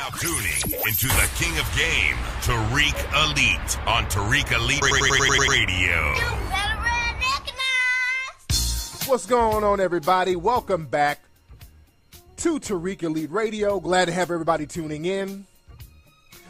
now tuning into the King of Game, Tariq Elite, on Tariq Elite Radio. You better recognize. What's going on, everybody? Welcome back to Tariq Elite Radio. Glad to have everybody tuning in.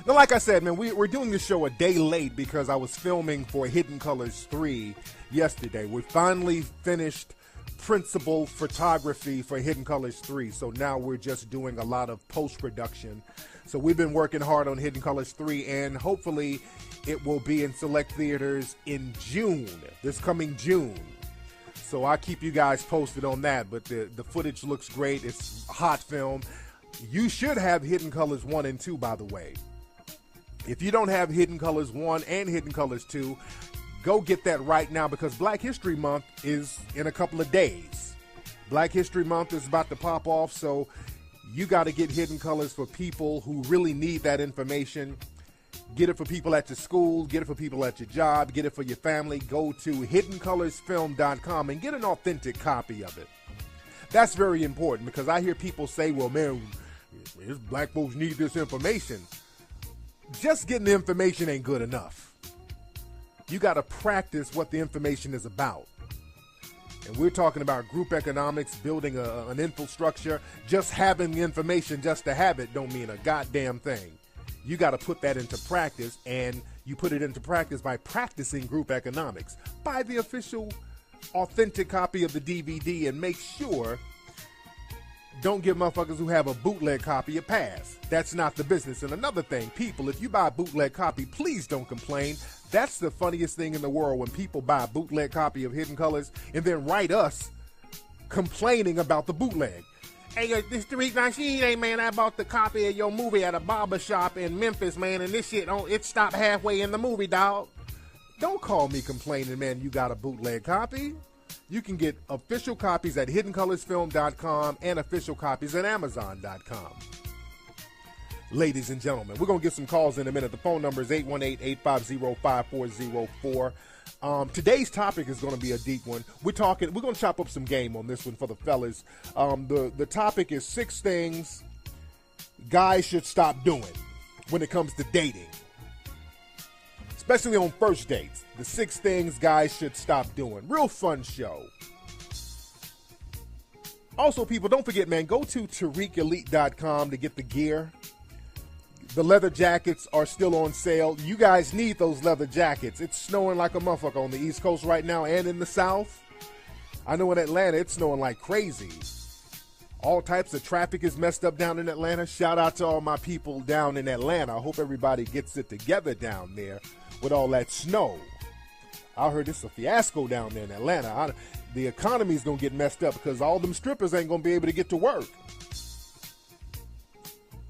Now, like I said, man, we're doing this show a day late because I was filming for Hidden Colors 3 yesterday. We finally finished principal photography for Hidden Colors 3, so now we're just doing a lot of post-production. So we've been working hard on Hidden Colors 3, and hopefully it will be in select theaters in June, this coming June. So I'll keep you guys posted on that, but the footage looks great. It's a hot film. You should have Hidden Colors 1 and 2, by the way. If you don't have Hidden Colors 1 and Hidden Colors 2, go get that right now because Black History Month is in a couple of days. Black History Month is about to pop off, so you got to get Hidden Colors for people who really need that information. Get it for people at your school, get it for people at your job, get it for your family. Go to hiddenoColorsFilm.com and get an authentic copy of it. That's very important because I hear people say, well, man, black folks need this information. Just getting the information ain't good enough. You got to practice what the information is about. And we're talking about group economics, building an infrastructure. Just having the information just to have it don't mean a goddamn thing. You got to put that into practice, and you put it into practice by practicing group economics. Buy the official, authentic copy of the DVD and make sure don't give motherfuckers who have a bootleg copy a pass. That's not the business. And another thing, people, if you buy a bootleg copy, please don't complain. That's the funniest thing in the world when people buy a bootleg copy of Hidden Colors and then write us complaining about the bootleg. Hey, this Tariq Nasheed, hey, man, I bought the copy of your movie at a barber shop in Memphis, man, and this shit, it stopped halfway in the movie, dog. Don't call me complaining, man, you got a bootleg copy. You can get official copies at hiddenoColorsFilm.com and official copies at Amazon.com. Ladies and gentlemen, we're going to get some calls in a minute. The phone number is 818-850-5404. Today's topic is going to be a deep one. We're going to chop up some game on this one for the fellas. The topic is 6 things guys should stop doing when it comes to dating, especially on first dates. The 6 things guys should stop doing. Real fun show. Also, people, don't forget, man, go to TariqElite.com to get the gear. The leather jackets are still on sale. You guys need those leather jackets. It's snowing like a motherfucker on the East Coast right now and in the South. I know in Atlanta it's snowing like crazy. All types of traffic is messed up down in Atlanta. Shout out to all my people down in Atlanta. I hope everybody gets it together down there with all that snow. I heard it's a fiasco down there in Atlanta. The economy's going to get messed up because all them strippers ain't going to be able to get to work.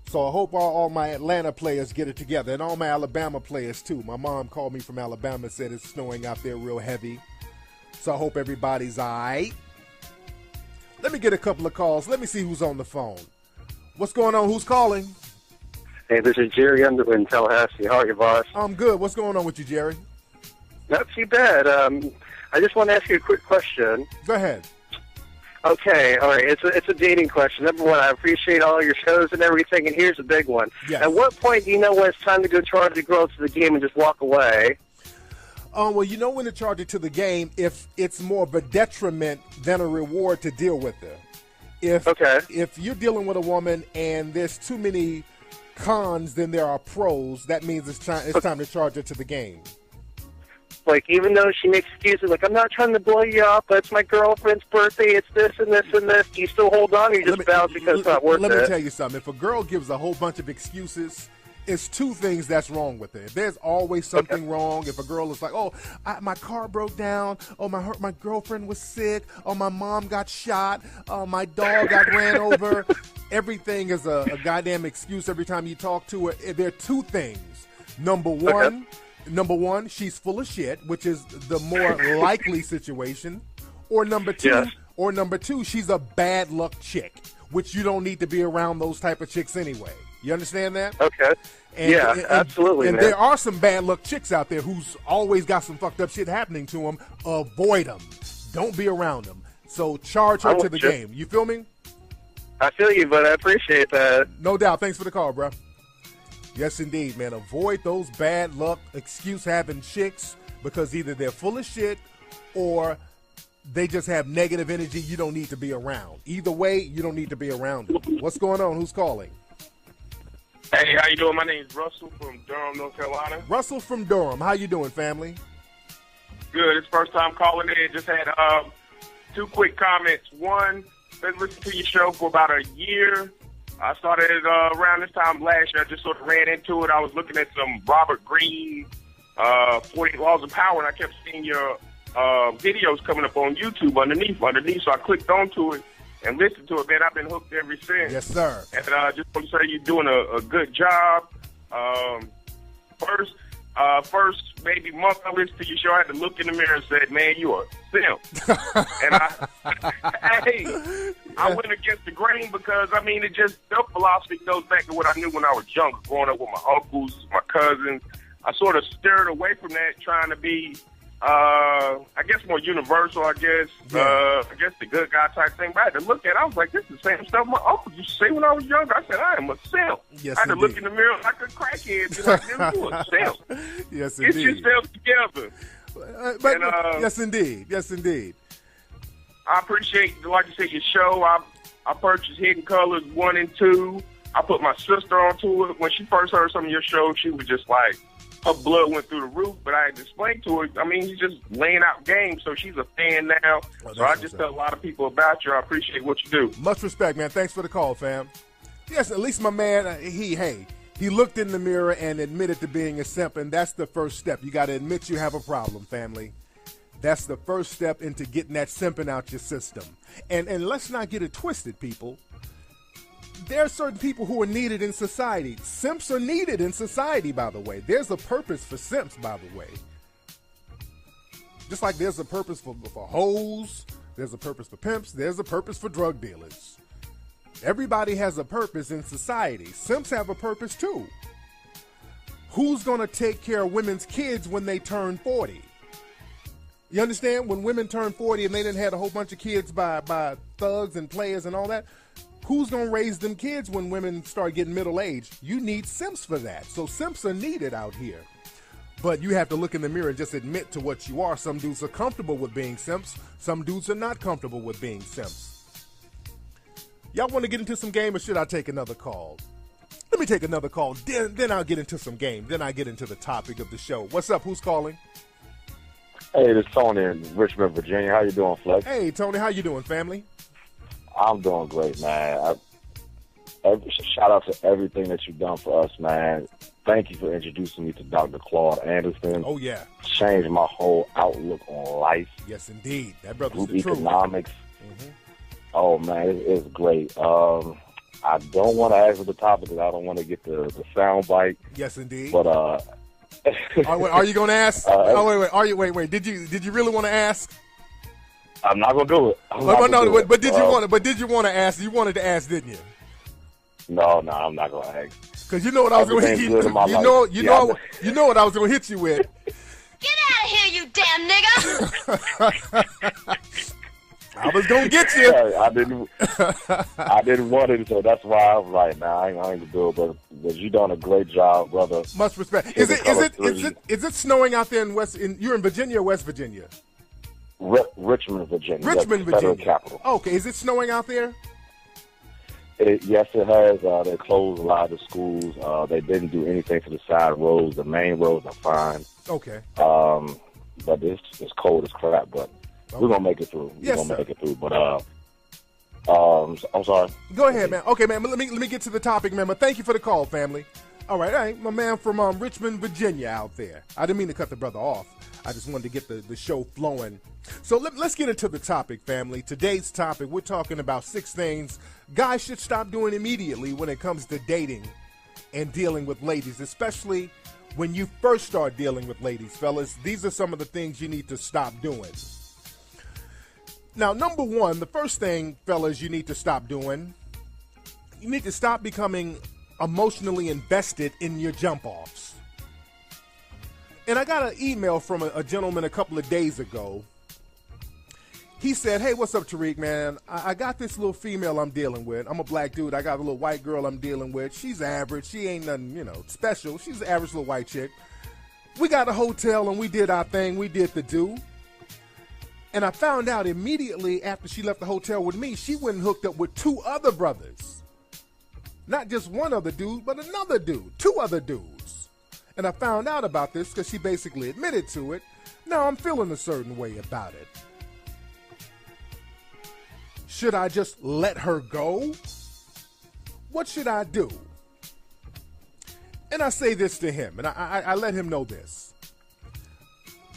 So I hope all my Atlanta players get it together, and all my Alabama players too. My mom called me from Alabama, said it's snowing out there real heavy. So I hope everybody's all right. Let me get a couple of calls. Let me see who's on the phone. What's going on? Who's calling? Hey, this is Jerry Underwood in Tallahassee. How are you, boss? I'm good. What's going on with you, Jerry? Not too bad. I just want to ask you a quick question. Go ahead. Okay, all right. It's a dating question. Number one, I appreciate all your shows and everything, and here's a big one. Yes. At what point do you know when it's time to go charge the girl to the game and just walk away? Well, you know when to charge it to the game if it's more of a detriment than a reward to deal with her. If you're dealing with a woman and there's too many cons than there are pros, that means it's time to charge her to the game. Like, even though she makes excuses, like, I'm not trying to blow you up, but it's my girlfriend's birthday, it's this and this and this, do you still hold on, or you just bounce because it's not worth it? Let me tell you something. If a girl gives a whole bunch of excuses, it's 2 things that's wrong with her. There's always something wrong. If a girl is like, my car broke down, my girlfriend was sick, my mom got shot, my dog got ran over, everything is a goddamn excuse every time you talk to her. There are 2 things. Number one, she's full of shit, which is the more likely situation. Or number two, she's a bad luck chick, which you don't need to be around those type of chicks anyway. You understand that? Okay. Absolutely. And there are some bad luck chicks out there who's always got some fucked up shit happening to them. Avoid them. Don't be around them. So charge her to the game. You feel me? I feel you, but I appreciate that. No doubt. Thanks for the call, bro. Yes, indeed, man. Avoid those bad luck excuse-having chicks because either they're full of shit or they just have negative energy you don't need to be around. Either way, you don't need to be around them. What's going on? Who's calling? Hey, how you doing? My name is Russell from Durham, North Carolina. Russell from Durham. How you doing, family? Good. It's first time calling in. Just had two quick comments. One, been listening to your show for about a year. I started around this time last year. I just sort of ran into it. I was looking at some Robert Greene 40 Laws of Power, and I kept seeing your videos coming up on YouTube underneath. So I clicked onto it and listened to it. Man, I've been hooked ever since. Yes, sir. And I just want to say you're doing a good job. First maybe month I listened to your show, I had to look in the mirror and said, man, you are simp. And I went against the grain because, I mean, it just, their philosophy goes back to what I knew when I was young, growing up with my uncles, my cousins. I sort of steered away from that, trying to be, I guess, more universal, I guess the good guy type thing. But I had to look at it, I was like, this is the same stuff my uncle used to say when I was younger. I said, I am a simp. Yes, I had to indeed. look in the mirror like a crackhead and be like, you a simp. Yes, Get indeed. yourself together. Yes, indeed. Yes, indeed. I appreciate, like you said, your show. I purchased Hidden Colors 1 and 2. I put my sister onto it. When she first heard some of your shows, she was just like, her blood went through the roof. But I had explained to her, I mean, you're just laying out games, so she's a fan now. So I just tell a lot of people about you. I appreciate what you do. Much respect, man. Thanks for the call, fam. Yes, at least my man, he looked in the mirror and admitted to being a simp, and that's the first step. You got to admit you have a problem, family. That's the first step into getting that simping out your system. And let's not get it twisted, people. There are certain people who are needed in society. Simps are needed in society, by the way. There's a purpose for simps, by the way. Just like there's a purpose for hoes, there's a purpose for pimps, there's a purpose for drug dealers. Everybody has a purpose in society. Simps have a purpose too. Who's going to take care of women's kids when they turn 40? You understand? When women turn 40 and they done had a whole bunch of kids by thugs and players and all that, who's going to raise them kids when women start getting middle-aged? You need simps for that. So simps are needed out here. But you have to look in the mirror and just admit to what you are. Some dudes are comfortable with being simps. Some dudes are not comfortable with being simps. Y'all want to get into some game, or should I take another call? Let me take another call. Then I'll get into some game. Then I get into the topic of the show. What's up? Who's calling? Hey, this is Tony in Richmond, Virginia. How you doing, Flex? Hey, Tony. How you doing, family? I'm doing great, man. Shout out to everything that you've done for us, man. Thank you for introducing me to Dr. Claude Anderson. Oh, yeah. Changed my whole outlook on life. Yes, indeed. That brother's Group the truth. economics. Mm-hmm. Oh, man, it's great. I don't want to answer the topic because I don't want to get the sound bite. Yes, indeed. But are you going to ask? Wait. Did you really want to ask? I'm not gonna do it. But did you want to ask? You wanted to ask, didn't you? No, I'm not gonna ask. Because you know what I was going to hit you. You know what I was going to hit you with. Get out of here, you damn nigga! I was going to get you. I didn't want it, so that's why I was like, nah, I ain't gonna do it. But you done a great job, brother. Much respect. Is it snowing out there in you're in Virginia or West Virginia? Richmond, Virginia. Richmond, Virginia. Virginia. Federal capital. Okay, is it snowing out there? Yes, it has. They closed a lot of the schools. They didn't do anything for the side roads. The main roads are fine. Okay. But it's cold as crap. But we're gonna make it through. Make it through. But I'm sorry. Go ahead, man. Okay, man. Let me get to the topic, man. But thank you for the call, family. All right. My man from Richmond, Virginia, out there. I didn't mean to cut the brother off. I just wanted to get the show flowing. So let's get into the topic, family. Today's topic, we're talking about 6 things guys should stop doing immediately when it comes to dating and dealing with ladies, especially when you first start dealing with ladies, fellas. These are some of the things you need to stop doing. Now, number 1, the first thing, fellas, you need to stop doing, you need to stop becoming emotionally invested in your jump-offs. And I got an email from a gentleman a couple of days ago. he said, hey, what's up, Tariq, man? I got this little female I'm dealing with. I'm a black dude. I got a little white girl I'm dealing with. She's average. She ain't nothing, special. She's an average little white chick. We got a hotel and we did our thing. We did the do. And I found out immediately after she left the hotel with me, she went and hooked up with 2 other brothers. Not just one other dude, but another dude. 2 other dudes. And I found out about this because she basically admitted to it. Now I'm feeling a certain way about it. Should I just let her go? What should I do? And I say this to him, and I let him know this.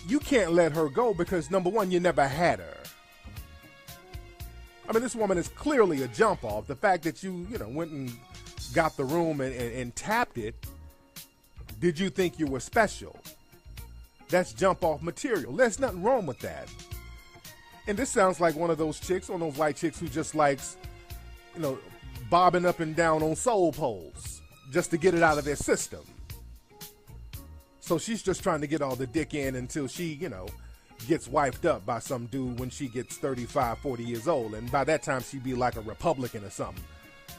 You can't let her go because, number one, you never had her. I mean, this woman is clearly a jump off. The fact that you went and got the room and tapped it, did you think you were special? That's jump off material. There's nothing wrong with that. And this sounds like one of those chicks, one of those white chicks who just likes, bobbing up and down on soul poles just to get it out of their system. So she's just trying to get all the dick in until she, gets wiped up by some dude when she gets 35, 40 years old. And by that time, she'd be like a Republican or something.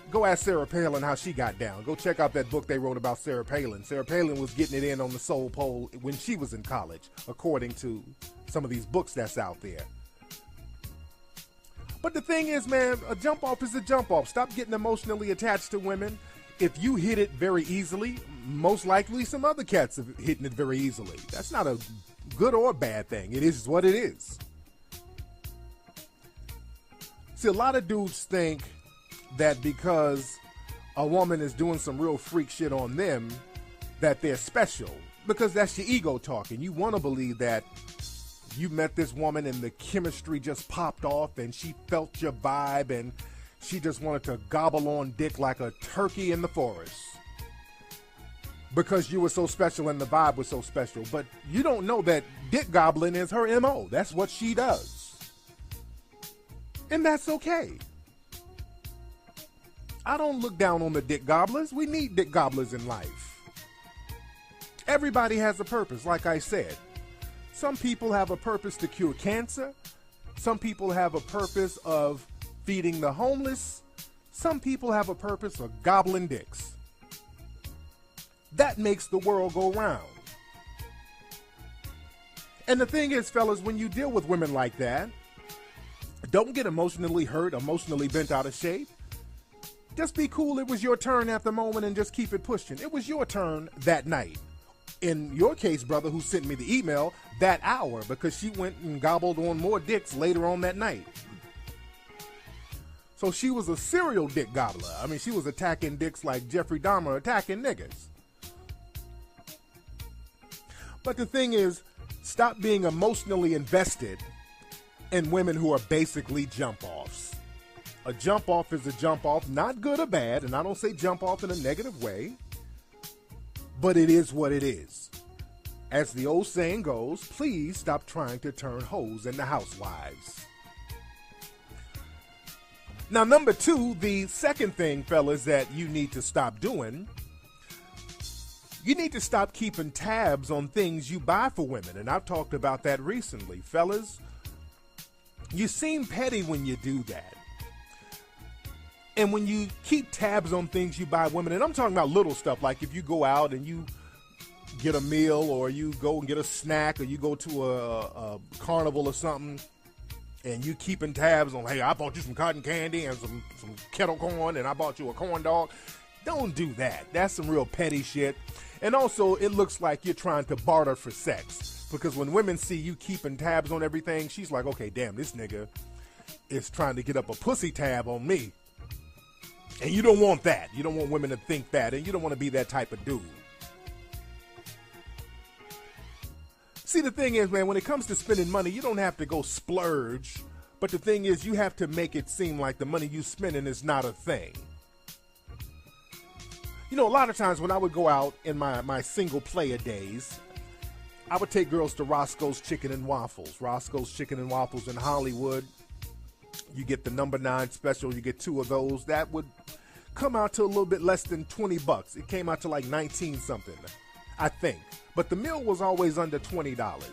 Go ask Sarah Palin how she got down. Go check out that book they wrote about Sarah Palin. Sarah Palin was getting it in on the soul pole when she was in college, according to some of these books that's out there. But the thing is, man, a jump off is a jump off. Stop getting emotionally attached to women. If you hit it very easily, most likely some other cats are hitting it very easily. That's not a good or bad thing. It is what it is. See, a lot of dudes think that because a woman is doing some real freak shit on them, that they're special. Because that's your ego talking. You want to believe that you met this woman and the chemistry just popped off and she felt your vibe and she just wanted to gobble on dick like a turkey in the forest. Because you were so special and the vibe was so special. But you don't know that dick gobbling is her MO. That's what she does. And that's okay. I don't look down on the dick gobblers. We need dick gobblers in life. Everybody has a purpose, like I said. Some people have a purpose to cure cancer. Some people have a purpose of feeding the homeless. Some people have a purpose of gobbling dicks. That makes the world go round. And the thing is, fellas, when you deal with women like that, don't get emotionally hurt, emotionally bent out of shape. Just be cool. It was your turn at the moment and just keep it pushing. It was your turn that night. In your case, brother, who sent me the email, that hour, because she went and gobbled on more dicks later on that night. So she was a serial dick gobbler. I mean, she was attacking dicks like Jeffrey Dahmer attacking niggas. But the thing is, stop being emotionally invested in women who are basically jump-offs. A jump-off is a jump-off, not good or bad, and I don't say jump-off in a negative way, but it is what it is. As the old saying goes, please stop trying to turn hoes into housewives. Now, number 2, the second thing, fellas, that you need to stop doing, you need to stop keeping tabs on things you buy for women. And I've talked about that recently. Fellas, you seem petty when you do that. And when you keep tabs on things you buy women, and I'm talking about little stuff, like if you go out and you get a meal or you go and get a snack or you go to a carnival or something, and you keeping tabs on, hey, I bought you some cotton candy and some kettle corn and I bought you a corn dog. Don't do that. That's some real petty shit. And also, it looks like you're trying to barter for sex. Because when women see you keeping tabs on everything, she's like, okay, damn, this nigga is trying to get up a pussy tab on me. And you don't want that. You don't want women to think that. And you don't want to be that type of dude. See, the thing is, man, when it comes to spending money, you don't have to go splurge. But the thing is, you have to make it seem like the money you spending is not a thing. You know, a lot of times when I would go out in my single player days, I would take girls to Roscoe's Chicken and Waffles. Roscoe's Chicken and Waffles in Hollywood. You get the number 9 special. You get 2 of those. That would come out to a little bit less than $20. It came out to like 19 something, I think. But the meal was always under $20.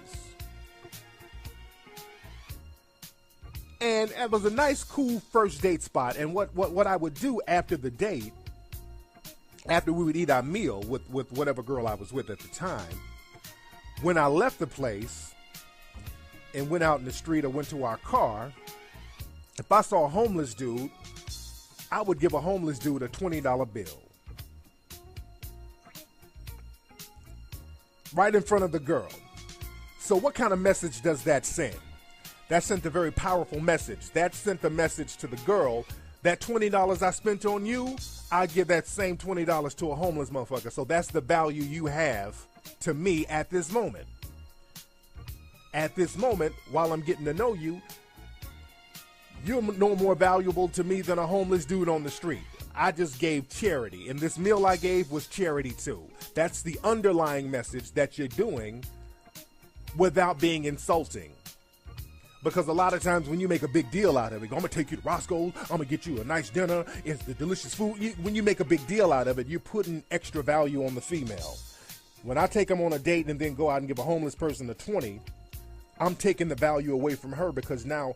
And it was a nice, cool first date spot. And what I would do after the date, after we would eat our meal with whatever girl I was with at the time, when I left the place and went out in the street or went to our car, if I saw a homeless dude, I would give a homeless dude a $20 bill. Right in front of the girl. So what kind of message does that send? That sent a very powerful message. That sent the message to the girl, that $20 I spent on you, I give that same $20 to a homeless motherfucker. So that's the value you have to me at this moment. At this moment, while I'm getting to know you, you're no more valuable to me than a homeless dude on the street. I just gave charity, and this meal I gave was charity too. That's the underlying message that you're doing without being insulting. Because a lot of times when you make a big deal out of it, I'm going to take you to Roscoe's, I'm going to get you a nice dinner, it's the delicious food. When you make a big deal out of it, you're putting extra value on the female. When I take them on a date and then go out and give a homeless person a 20, I'm taking the value away from her, because now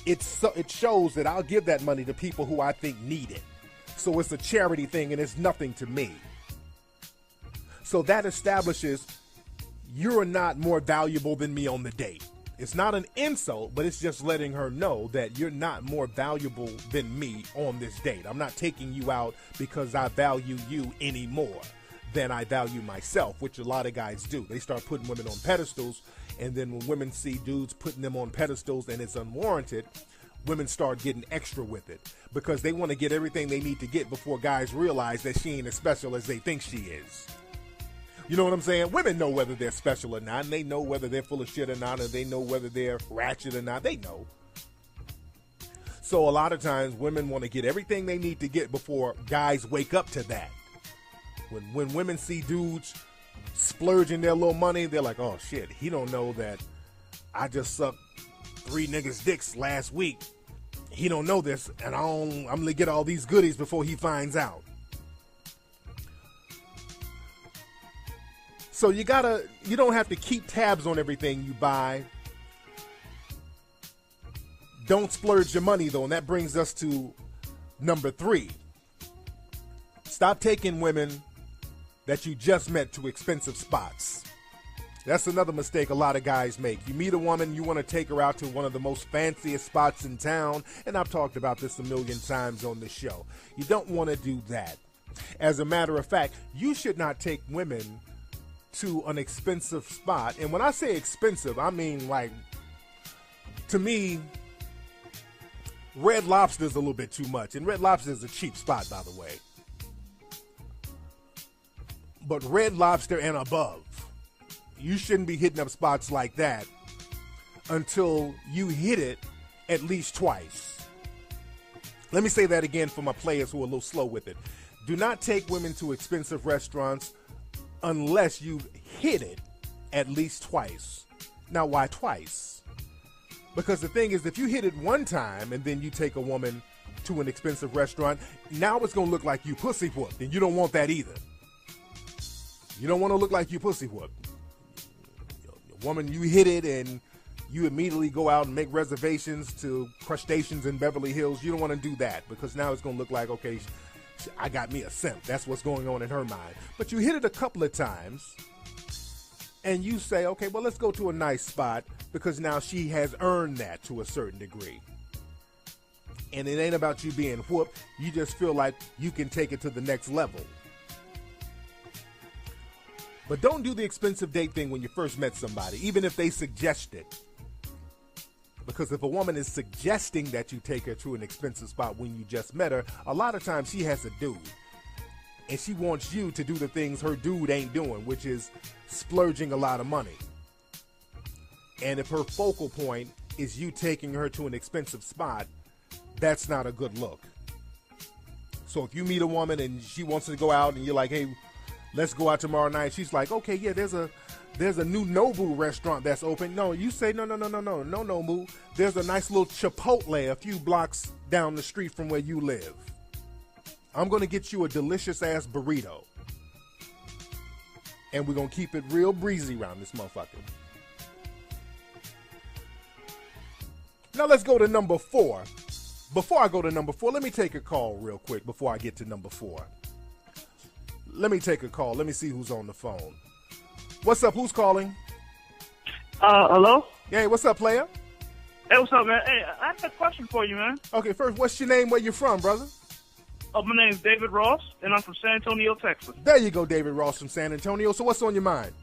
it shows that I'll give that money to people who I think need it. So it's a charity thing and it's nothing to me. So that establishes you're not more valuable than me on the date. It's not an insult, but it's just letting her know that you're not more valuable than me on this date. I'm not taking you out because I value you any more than I value myself, which a lot of guys do. They start putting women on pedestals, and then when women see dudes putting them on pedestals and it's unwarranted, women start getting extra with it because they want to get everything they need to get before guys realize that she ain't as special as they think she is. You know what I'm saying? Women know whether they're special or not, and they know whether they're full of shit or not, and they know whether they're ratchet or not. They know. So a lot of times women want to get everything they need to get before guys wake up to that. When women see dudes splurging their little money, they're like, oh shit, he don't know that I just sucked 3 niggas' dicks last week. He don't know this, and I'm going to get all these goodies before he finds out. So you don't have to keep tabs on everything you buy. Don't splurge your money though, and that brings us to number 3. Stop taking women that you just met to expensive spots. That's another mistake a lot of guys make. You meet a woman, you want to take her out to one of the most fanciest spots in town, and I've talked about this a million times on the show. You don't want to do that. As a matter of fact, you should not take women to an expensive spot. And when I say expensive, I mean, like, to me, Red Lobster is a little bit too much. And Red Lobster is a cheap spot, by the way. But Red Lobster and above, you shouldn't be hitting up spots like that until you hit it at least twice. Let me say that again for my players who are a little slow with it. Do not take women to expensive restaurants unless you've hit it at least twice. Now, why twice? Because the thing is, if you hit it one time and then you take a woman to an expensive restaurant, now it's going to look like you pussy whooped, and you don't want that either. You don't want to look like you pussy whooped. Woman, you hit it and you immediately go out and make reservations to crustaceans in Beverly Hills. You don't want to do that, because now it's going to look like, okay, I got me a simp. That's what's going on in her mind. But you hit it a couple of times and you say, okay, well, let's go to a nice spot, because now she has earned that to a certain degree. And it ain't about you being whooped. You just feel like you can take it to the next level. But don't do the expensive date thing when you first met somebody, even if they suggest it. Because if a woman is suggesting that you take her to an expensive spot when you just met her, a lot of times she has a dude. And she wants you to do the things her dude ain't doing, which is splurging a lot of money. And if her focal point is you taking her to an expensive spot, that's not a good look. So if you meet a woman and she wants to go out and you're like, hey, let's go out tomorrow night. She's like, okay, yeah, there's a new Nobu restaurant that's open. No, you say, no, Nobu. There's a nice little Chipotle a few blocks down the street from where you live. I'm going to get you a delicious-ass burrito. And we're going to keep it real breezy around this motherfucker. Now let's go to number 4. Before I go to number 4, let me take a call real quick before I get to number 4. Let me take a call. Let me see who's on the phone. What's up? Who's calling? Hello? Hey, what's up, player? Hey, what's up, man? Hey, I have a question for you, man. Okay, first, what's your name? Where you from, brother? Oh, my name's David Ross, and I'm from San Antonio, Texas. There you go, David Ross from San Antonio. So what's on your mind?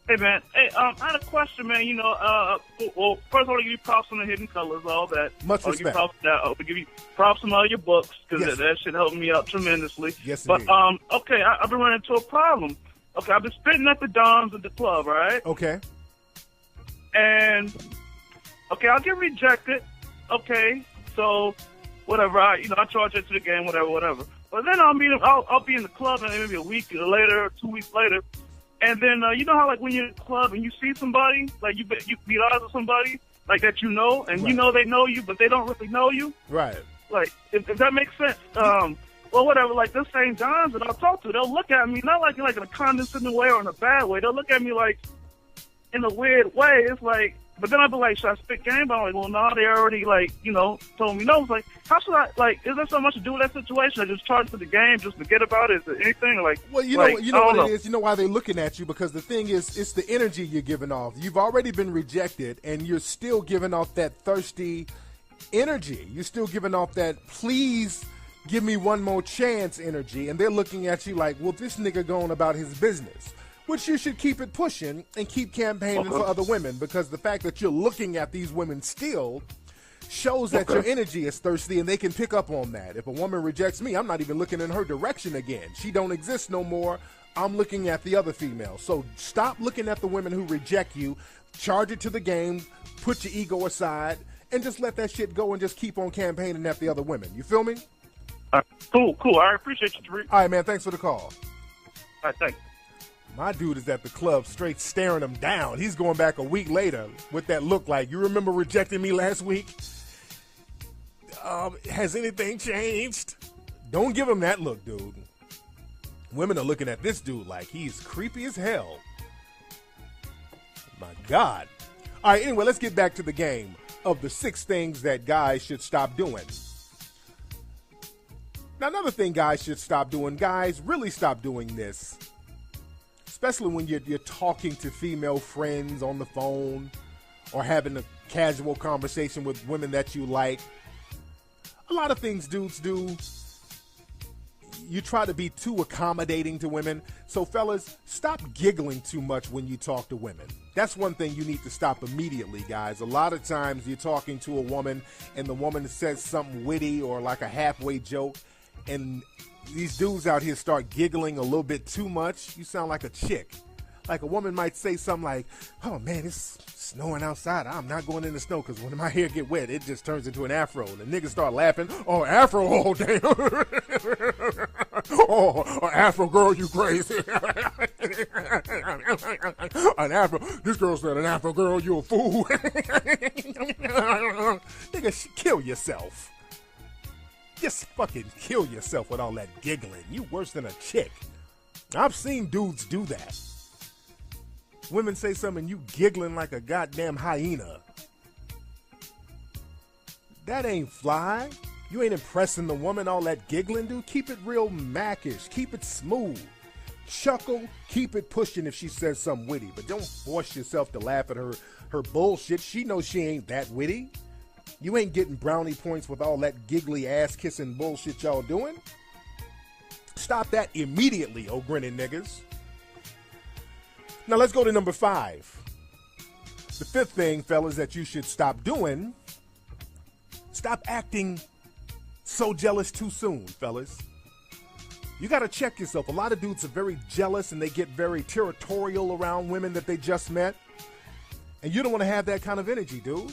Hey, man. Hey, I had a question, man. You know, well, first I want to give you props on the Hidden Colors, all that. Much respect. I want to give you props on all your books, because Yes. that shit helped me out tremendously. Yes, but, indeed. okay, I've been running into a problem. Okay, I've been spitting at the Dons at the club, all right? Okay. And, okay, I'll get rejected. Okay, so whatever. I charge it to the game, whatever. But then I'll be in the club, and maybe a week later, or 2 weeks later, and then you know how like when you're in the club and you see somebody, like you beat odds with somebody like that, you know, and Right. you know they know you, but they don't really know you. Right. Like if that makes sense. Well, whatever. Like this St. John's that I'll talk to, they'll look at me not like in a condescending way or in a bad way. They'll look at me like in a weird way. It's like. But then I'd be like, should I spit game? But I'm like, well, no, they already, told me no. It's like, how should I, is there so much to do with that situation? I just charge for the game, just forget about it? Is there anything? Well, you know what it is? You know why they're looking at you? Because the thing is, it's the energy you're giving off. You've already been rejected, and you're still giving off that thirsty energy. You're still giving off that, please give me one more chance energy. And they're looking at you like, well, this nigga going about his business. Which you should keep it pushing and keep campaigning for other women, because the fact that you're looking at these women still shows that your energy is thirsty, and they can pick up on that. If a woman rejects me, I'm not even looking in her direction again. She don't exist no more. I'm looking at the other female. So stop looking at the women who reject you, charge it to the game, put your ego aside, and just let that shit go and just keep on campaigning at the other women. You feel me? Cool. I appreciate you, Tariq. All right, man. Thanks for the call. All right, thanks. My dude is at the club straight staring him down. He's going back a week later with that look like, you remember rejecting me last week? Has anything changed? Don't give him that look, dude. Women are looking at this dude like he's creepy as hell. My God. All right, anyway, let's get back to the game of the 6 things that guys should stop doing. Now, another thing guys should stop doing, guys really stop doing this, especially when you're talking to female friends on the phone or having a casual conversation with women that you like. A lot of things dudes do, you try to be too accommodating to women. So fellas, stop giggling too much when you talk to women. That's one thing you need to stop immediately, guys. A lot of times you're talking to a woman and the woman says something witty or like a halfway joke, and these dudes out here start giggling a little bit too much. You sound like a chick. Like a woman might say something like, oh man, it's snowing outside. I'm not going in the snow because when my hair get wet, it just turns into an afro. And the niggas start laughing. Oh, afro, oh damn. Oh, afro girl, you crazy. An afro. This girl said an afro girl, you a fool. Nigga, kill yourself. Just fucking kill yourself with all that giggling. You worse than a chick. I've seen dudes do that. Women say something, you giggling like a goddamn hyena. That ain't fly. You ain't impressing the woman, all that giggling, dude. Keep it real mackish. Keep it smooth. Chuckle, keep it pushing if she says something witty. But don't force yourself to laugh at her bullshit. She knows she ain't that witty. You ain't getting brownie points with all that giggly ass-kissing bullshit y'all doing. Stop that immediately, oh grinning niggas. Now let's go to number 5. The 5th thing, fellas, that you should stop doing, stop acting so jealous too soon, fellas. You got to check yourself. A lot of dudes are very jealous and they get very territorial around women that they just met. And you don't want to have that kind of energy, dude.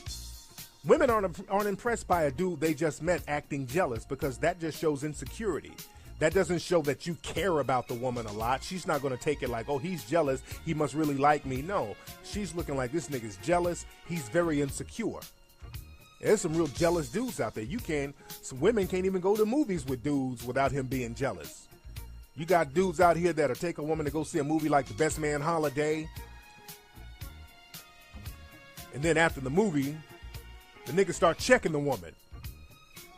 Women aren't impressed by a dude they just met acting jealous, because that just shows insecurity. That doesn't show that you care about the woman a lot. She's not going to take it like, oh, he's jealous, he must really like me. No, she's looking like, this nigga's jealous, he's very insecure. There's some real jealous dudes out there. Some women can't even go to movies with dudes without him being jealous. You got dudes out here that'll take a woman to go see a movie like The Best Man Holiday, and then after the movie, The nigga start checking the woman.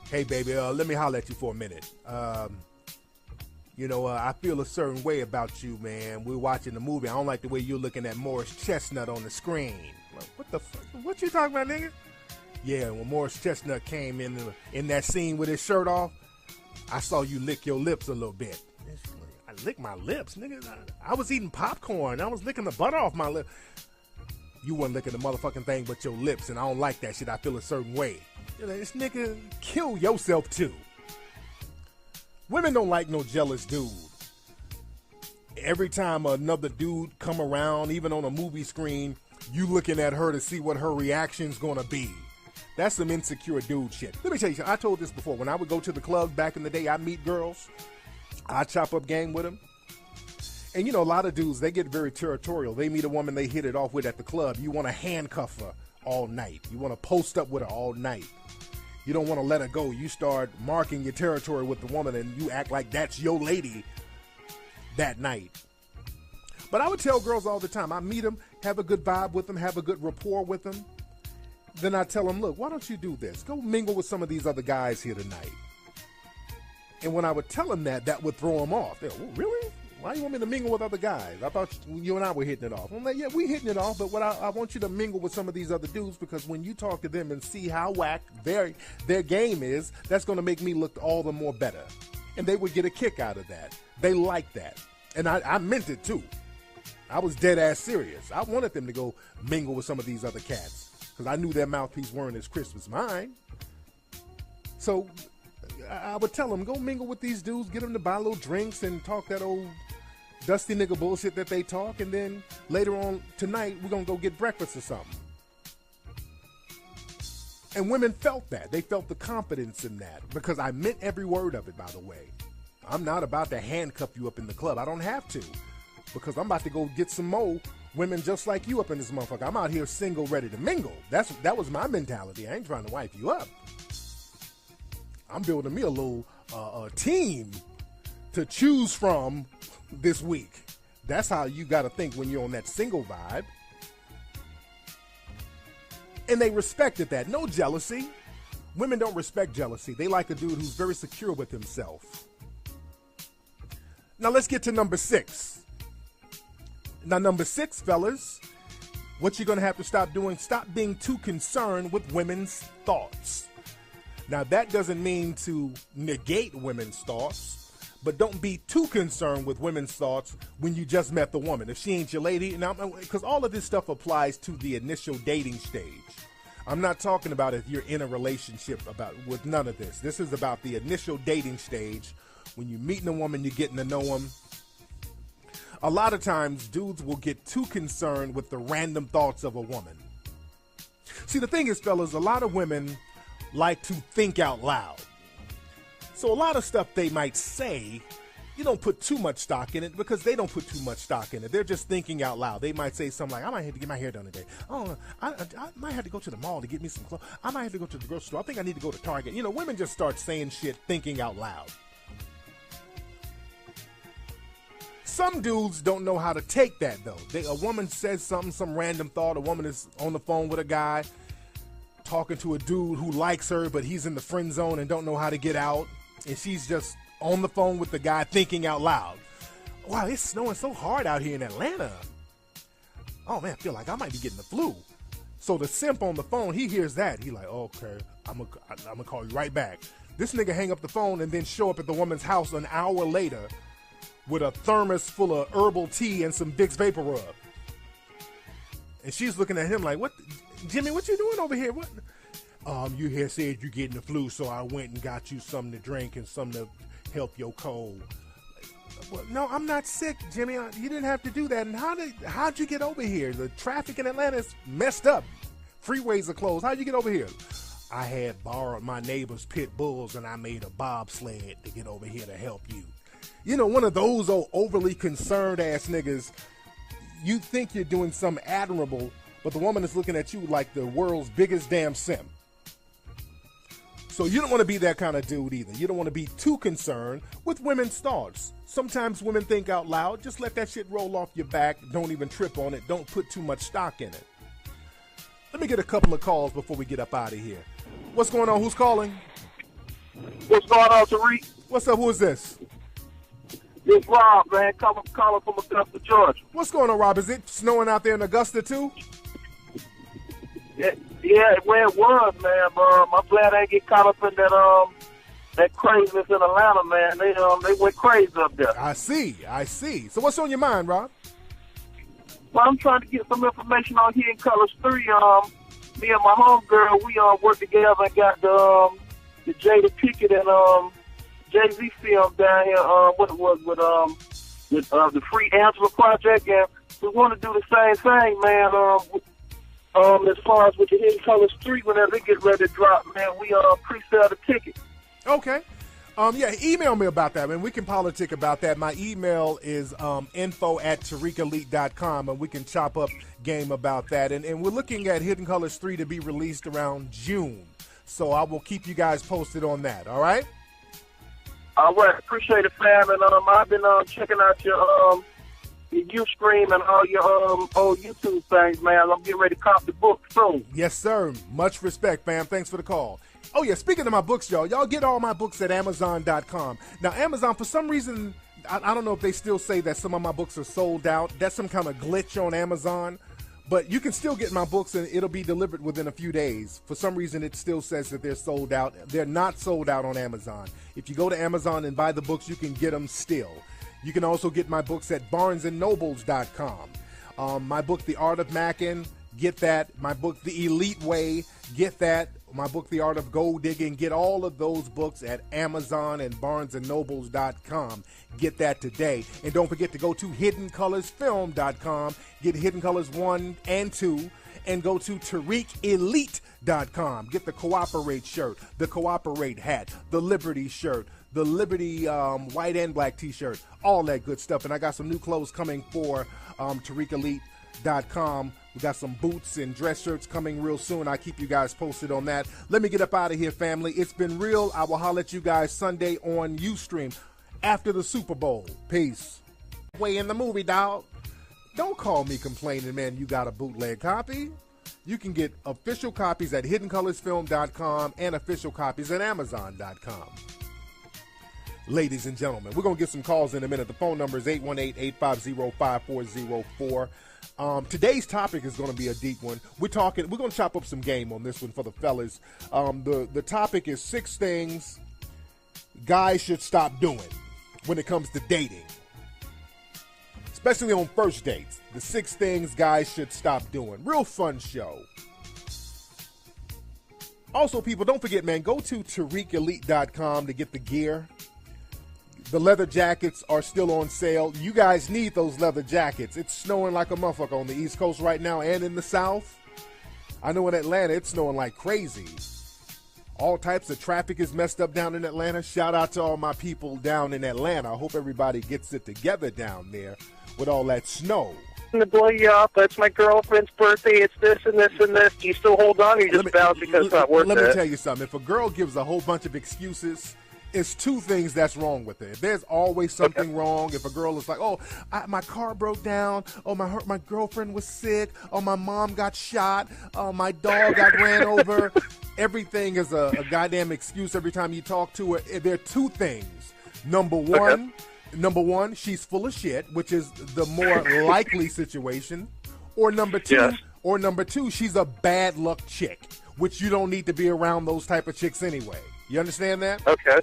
Hey, baby, let me holler at you for a minute. I feel a certain way about you, man. We're watching the movie. I don't like the way you're looking at Morris Chestnut on the screen. Like, what the fuck? What you talking about, nigga? Yeah, when Morris Chestnut came in that scene with his shirt off, I saw you lick your lips a little bit. I licked my lips, nigga. I was eating popcorn. I was licking the butter off my lip. You wasn't licking the motherfucking thing but your lips, and I don't like that shit. I feel a certain way. This nigga, kill yourself too. Women don't like no jealous dude. Every time another dude come around, even on a movie screen, you looking at her to see what her reaction's gonna be. That's some insecure dude shit. Let me tell you something. I told this before. When I would go to the club back in the day, I meet girls. I chop up game with them. And a lot of dudes, they get very territorial. They meet a woman they hit it off with at the club. You want to handcuff her all night. You want to post up with her all night. You don't want to let her go. You start marking your territory with the woman and you act like that's your lady that night. But I would tell girls all the time, I meet them, have a good vibe with them, have a good rapport with them. Then I tell them, look, why don't you do this? Go mingle with some of these other guys here tonight. And when I would tell them that would throw them off. They're like, oh, really? Why do you want me to mingle with other guys? I thought you and I were hitting it off. I'm like, yeah, we hitting it off, but what I want you to mingle with some of these other dudes, because when you talk to them and see how whack their game is, that's going to make me look all the more better. And they would get a kick out of that. They like that. And I meant it too. I was dead ass serious. I wanted them to go mingle with some of these other cats because I knew their mouthpiece weren't as crisp as mine. So I would tell them, go mingle with these dudes, get them to buy little drinks and talk that old dusty nigga bullshit that they talk, and then later on tonight we're gonna go get breakfast or something. And women felt that. They felt the confidence in that because I meant every word of it, by the way. I'm not about to handcuff you up in the club. I don't have to, because I'm about to go get some more women just like you up in this motherfucker. I'm out here single, ready to mingle. That was my mentality. I ain't trying to wipe you up. I'm building me a little team to choose from this week. That's how you got to think when you're on that single vibe. And they respected that. No jealousy. Women don't respect jealousy. They like a dude who's very secure with himself. Now let's get to number 6. Now number 6, fellas, what you're going to have to stop doing, stop being too concerned with women's thoughts. Now that doesn't mean to negate women's thoughts, but don't be too concerned with women's thoughts when you just met the woman. If she ain't your lady, now, because all of this stuff applies to the initial dating stage. I'm not talking about if you're in a relationship with none of this. This is about the initial dating stage. When you're meeting a woman, you're getting to know them. A lot of times, dudes will get too concerned with the random thoughts of a woman. See, the thing is, fellas, a lot of women like to think out loud. So a lot of stuff they might say, you don't put too much stock in it because they don't put too much stock in it. They're just thinking out loud. They might say something like, I might have to get my hair done today. Oh, I might have to go to the mall to get me some clothes. I might have to go to the grocery store. I think I need to go to Target. Women just start saying shit thinking out loud. Some dudes don't know how to take that, though. A woman says something, some random thought. A woman is on the phone with a guy talking to a dude who likes her, but he's in the friend zone and don't know how to get out. And she's just on the phone with the guy thinking out loud. Wow, it's snowing so hard out here in Atlanta. Oh, man, I feel like I might be getting the flu. So the simp on the phone, he hears that. He like, okay, I'm gonna call you right back. This nigga hang up the phone and then show up at the woman's house an hour later with a thermos full of herbal tea and some Vicks Vapor Rub. And she's looking at him like, what, Jimmy, what you doing over here? What? You here said you getting the flu, so I went and got you something to drink and something to help your cold. Well, no, I'm not sick, Jimmy. You didn't have to do that. And how'd you get over here? The traffic in Atlanta is messed up. Freeways are closed. How'd you get over here? I had borrowed my neighbor's pit bulls and I made a bobsled to get over here to help you. One of those old overly concerned ass niggas. You think you're doing something admirable, but the woman is looking at you like the world's biggest damn simp. So you don't want to be that kind of dude either. You don't want to be too concerned with women's thoughts. Sometimes women think out loud. Just let that shit roll off your back. Don't even trip on it. Don't put too much stock in it. Let me get a couple of calls before we get up out of here. What's going on? Who's calling? What's going on, Tariq? What's up? Who is this? It's Rob, man. Calling from Augusta, Georgia. What's going on, Rob? Is it snowing out there in Augusta, too? Yeah, well, it was, man. But I'm glad I didn't get caught up in that craziness in Atlanta, man. They went crazy up there. I see. So what's on your mind, Rob? Well, I'm trying to get some information on Hidden Colors 3. Me and my homegirl, we worked together and got the Jada Pinkett and Jay-Z film down here. What it was with the Free Angela Project, and we want to do the same thing, man. As far as with the Hidden Colors 3, whenever they get ready to drop, man, we pre-sell the ticket. Okay. Yeah, email me about that, man. We can politic about that. My email is info@tariqelite.com, and we can chop up game about that. And we're looking at Hidden Colors 3 to be released around June. So I will keep you guys posted on that, all right? All right. Appreciate it, fam. And I've been checking out your Ustream and all your old YouTube things, man. I'm getting ready to cop the book soon. Yes, sir. Much respect, fam. Thanks for the call. Oh, yeah, speaking of my books, y'all get all my books at Amazon.com. Now, Amazon, for some reason, I don't know if they still say that some of my books are sold out. That's some kind of glitch on Amazon. But you can still get my books, and it'll be delivered within a few days. For some reason, it still says that they're sold out. They're not sold out on Amazon. If you go to Amazon and buy the books, you can get them still. You can also get my books at barnesandnobles.com. My book, The Art of Mackin', get that. My book, The Elite Way, get that. My book, The Art of Gold Digging, get all of those books at Amazon and barnesandnobles.com. Get that today. And don't forget to go to hiddencolorsfilm.com, get Hidden Colors 1 and 2, and go to TariqElite.com. Get the Cooperate shirt, the Cooperate hat, the Liberty shirt, the Liberty white and black t-shirt, all that good stuff. And I got some new clothes coming for TariqElite.com. We got some boots and dress shirts coming real soon. I'll keep you guys posted on that. Let me get up out of here, family. It's been real. I will holler at you guys Sunday on Ustream after the Super Bowl. Peace. Way in the movie, dog. Don't call me complaining, man, you got a bootleg copy. You can get official copies at hiddencolorsfilm.com and official copies at amazon.com. Ladies and gentlemen, we're going to get some calls in a minute. The phone number is 818-850-5404. Today's topic is going to be a deep one. We're going to chop up some game on this one for the fellas. The topic is 6 things guys should stop doing when it comes to dating, especially on first dates. The 6 things guys should stop doing. Real fun show. Also, people, don't forget, man, go to TariqElite.com to get the gear. The leather jackets are still on sale. You guys need those leather jackets. It's snowing like a motherfucker on the East Coast right now and in the South. I know in Atlanta it's snowing like crazy. All types of traffic is messed up down in Atlanta. Shout out to all my people down in Atlanta. I hope everybody gets it together down there with all that snow. To blow you up. It's my girlfriend's birthday. It's this and this and this. Do you still hold on, or you just bounce because it's not worth it? Let me tell you something. If a girl gives a whole bunch of excuses, it's 2 things that's wrong with it. There's always something wrong. If a girl is like, oh, my car broke down. Oh, my girlfriend was sick. Oh, my mom got shot. Oh, my dog got ran over. Everything is a goddamn excuse every time you talk to her. There are 2 things. Number one, she's full of shit, which is the more likely situation. Or number two, she's a bad luck chick, which you don't need to be around those type of chicks anyway. You understand that? Okay.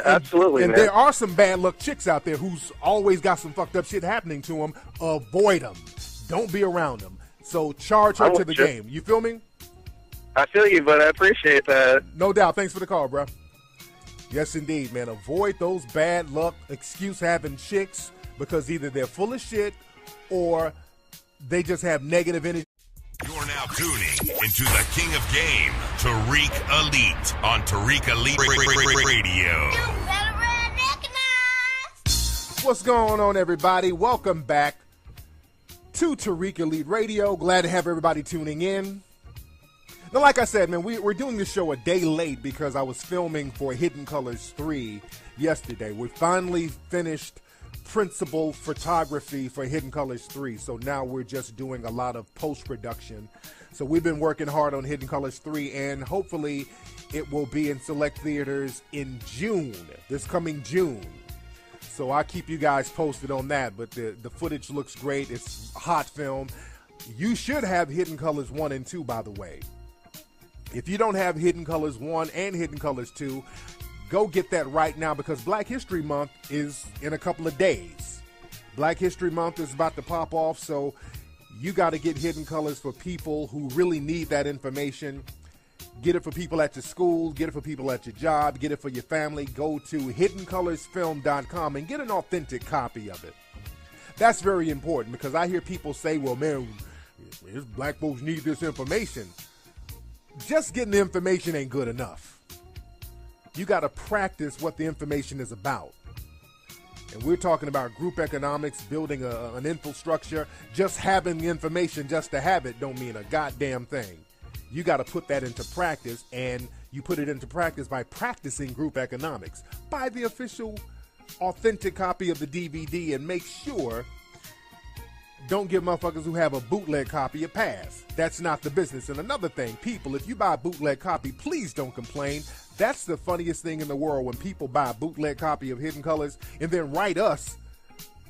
Absolutely. And there are some bad luck chicks out there who's always got some fucked up shit happening to them. Avoid them. Don't be around them. So charge her to the game. You feel me? I feel you, but I appreciate that. No doubt. Thanks for the call, bro. Yes, indeed, man. Avoid those bad luck excuse-having chicks because either they're full of shit or they just have negative energy. You're now tuning into the King of Game, Tariq Elite, on Tariq Elite Radio. What's going on, everybody? Welcome back to Tariq Elite Radio. Glad to have everybody tuning in. Now, like I said, man, we're doing this show a day late because I was filming for Hidden Colors 3 yesterday. We finally finished principal photography for Hidden Colors 3, so now we're just doing a lot of post-production. So we've been working hard on Hidden Colors 3, and hopefully it will be in select theaters in June, this coming June. So I'll keep you guys posted on that, but the footage looks great. It's a hot film. You should have Hidden Colors 1 and 2, by the way. If you don't have Hidden Colors 1 and Hidden Colors 2, go get that right now, because Black History Month is in a couple of days. Black History Month is about to pop off, so you got to get Hidden Colors for people who really need that information. Get it for people at your school, get it for people at your job, get it for your family. Go to hiddenoColorsFilm.com and get an authentic copy of it. That's very important, because I hear people say, well, man, black folks need this information. Just getting the information ain't good enough. You got to practice what the information is about. And we're talking about group economics, building an infrastructure. Just having the information just to have it don't mean a goddamn thing. You got to put that into practice, and you put it into practice by practicing group economics. Buy the official, authentic copy of the DVD, and make sure don't give motherfuckers who have a bootleg copy a pass. That's not the business. And another thing, people, if you buy a bootleg copy, please don't complain. That's the funniest thing in the world, when people buy a bootleg copy of Hidden Colors and then write us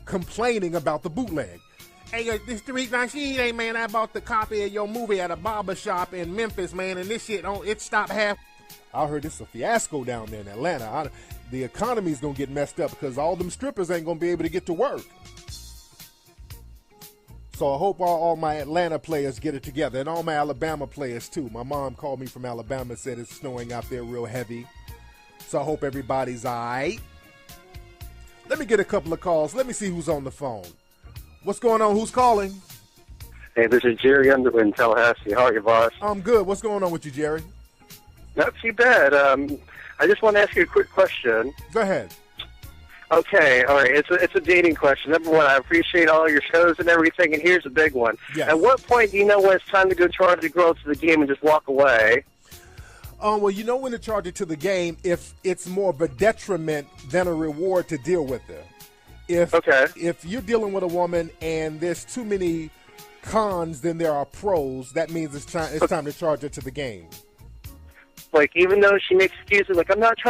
complaining about the bootleg. Hey, this Tariq Nasheed, hey, man, I bought the copy of your movie at a barber shop in Memphis, man, and this shit, it stopped half. I heard this is a fiasco down there in Atlanta. The economy's going to get messed up because all them strippers ain't going to be able to get to work. So I hope all my Atlanta players get it together, and all my Alabama players, too. My mom called me from Alabama and said it's snowing out there real heavy. So I hope everybody's all right. Let me get a couple of calls. Let me see who's on the phone. What's going on? Who's calling? Hey, this is Jerry Underwood in Tallahassee. How are you, boss? I'm good. What's going on with you, Jerry? Not too bad. I just want to ask you a quick question. Go ahead. Okay, all right. It's a dating question. Number one, I appreciate all your shows and everything, and here's a big one. Yes. At what point do you know when it's time to go charge the girl to the game and just walk away? Well, you know when to charge it to the game if it's more of a detriment than a reward to deal with her. If you're dealing with a woman and there's too many cons than there are pros, that means it's time to charge her to the game. Like, even though she makes excuses, like, I'm not trying